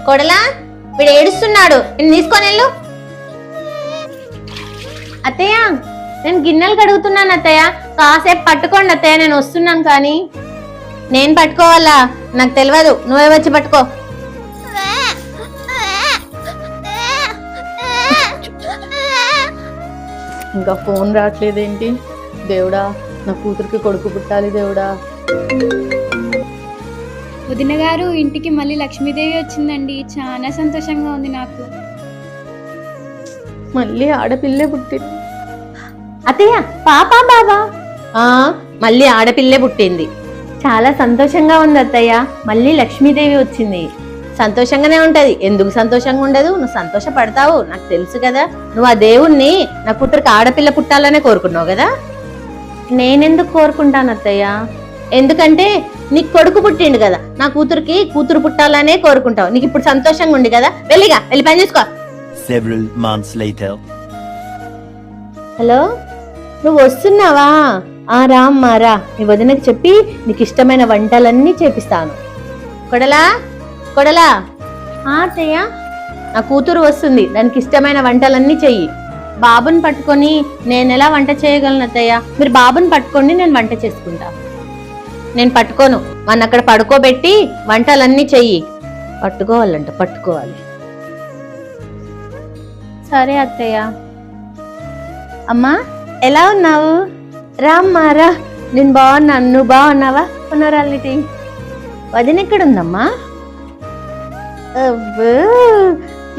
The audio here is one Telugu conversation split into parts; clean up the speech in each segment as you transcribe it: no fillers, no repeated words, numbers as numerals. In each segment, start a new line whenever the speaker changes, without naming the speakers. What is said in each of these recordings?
కొడలా వీడు ఏడుస్తున్నాడు, నేను తీసుకొని వెళ్ళు. అత్తయ్య నేను గిన్నెలు కడుగుతున్నాను అత్తయ్య, కాసేపు పట్టుకోండి అత్తయ్య, నేను వస్తున్నాను. కానీ నేను పట్టుకోవాలా? నాకు తెలియదు, నువ్వే వచ్చి పట్టుకో.
ఇంకా ఫోన్ రావట్లేదేంటి దేవుడా, నా కూతురికి కొడుకు పుట్టాలి దేవుడా.
వదిన గారు, ఇంటికి మళ్ళీ లక్ష్మీదేవి వచ్చిందండి, చాలా సంతోషంగా ఉంది నాకు.
మళ్ళీ ఆడపిల్లే పుట్టింది.
అత్తయ్య పాపా బాబా? మళ్ళీ ఆడపిల్లే పుట్టింది. చాలా సంతోషంగా ఉంది అత్తయ్య, మళ్ళీ లక్ష్మీదేవి వచ్చింది. సంతోషంగానే ఉంటది, ఎందుకు సంతోషంగా ఉండదు? నువ్వు సంతోషపడతావు, నాకు తెలుసు కదా. నువ్వు ఆ దేవుణ్ణి నా కూతురికి ఆడపిల్ల పుట్టాలనే కోరుకున్నావు కదా. నేనెందుకు కోరుకుంటాను అత్తయ్య? ఎందుకంటే నీకు కొడుకు పుట్టిండు కదా, నా కూతురికి కూతురు పుట్టాలనే కోరుకుంటావు. నీకు ఇప్పుడు సంతోషంగా ఉంది కదా, వెళ్ళి పని చేసుకో.
Several months later.
హలో, నువ్వు వస్తున్నావా? రామ్మా రా, నీ వదినకి చెప్పి నీకు ఇష్టమైన వంటలన్నీ చేపిస్తాను. కొడలా కొడలా. అత్తయ్య నా కూతురు వస్తుంది, దానికి ఇష్టమైన వంటలన్నీ చెయ్యి. బాబుని పట్టుకొని నేను ఎలా వంట చేయగలను అత్తయ్య? మీరు బాబుని పట్టుకోండి, నేను వంట చేసుకుంటా. నేను పట్టుకోను, మన అక్కడ పడుకోబెట్టి వంటలన్నీ చెయ్యి. పట్టుకోవాలి. సరే అత్తయ్య. అమ్మా ఎలా ఉన్నావు? రామ్మా రా, నేను బాగున్నాను, నువ్వు బాగున్నావా? పునరాలిటీ వదిన ఎక్కడుందమ్మా? అబ్బో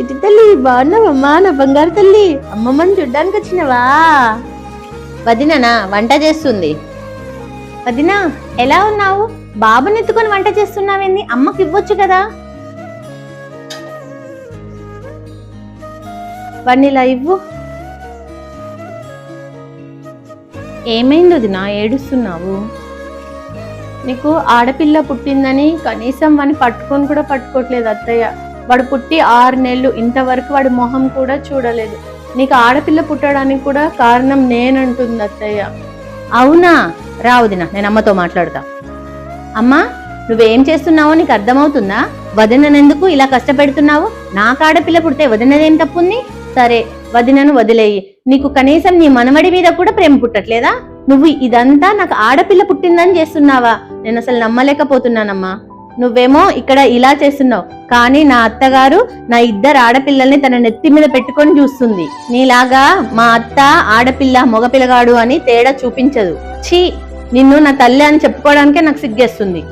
ఇటు తల్లి, బాగున్నావమ్మా నా బంగారు తల్లి? అమ్మమ్మని చూడ్డానికి వచ్చినవా? వదిననా వంట చేస్తుంది. వదిన ఎలా ఉన్నావు? బాబుని ఎత్తుకొని వంట చేస్తున్నావేంది? అమ్మకి ఇవ్వచ్చు కదా. వన్నీలా ఇవ్వు. ఏమైంది వదిన, ఏడుస్తున్నావు? నీకు ఆడపిల్ల పుట్టిందని కనీసం వాడిని పట్టుకొని కూడా పట్టుకోవట్లేదు అత్తయ్య. వాడు పుట్టి 6 నెలలు, ఇంతవరకు వాడి మొహం కూడా చూడలేదు. నీకు ఆడపిల్ల పుట్టడానికి కూడా కారణం నేనంటుంది అత్తయ్య. అవునా? రా వదిన, నేను అమ్మతో మాట్లాడతా. అమ్మా నువ్వేం చేస్తున్నావో నీకు అర్థమవుతుందా? వదిననెందుకు ఇలా కష్టపెడుతున్నావు? నాకు ఆడపిల్ల పుడితే వదినదేం తప్పుంది? సరే వదినను వదిలేయి, నీకు కనీసం నీ మనవడి మీద కూడా ప్రేమ పుట్టట్లేదా? నువ్వు ఇదంతా నాకు ఆడపిల్ల పుట్టిందని చేస్తున్నావా? నేను అసలు నమ్మలేకపోతున్నానమ్మా. నువ్వేమో ఇక్కడ ఇలా చేస్తున్నావు, కానీ నా అత్తగారు నా 2 ఆడపిల్లల్ని తన నెత్తి మీద పెట్టుకొని చూస్తుంది. నీలాగా మా అత్త ఆడపిల్ల మగపిల్లగాడు అని తేడా చూపించదు. ఛీ, నిన్ను నా తల్లి అని చెప్పుకోవడానికే నాకు సిగ్గేస్తుంది.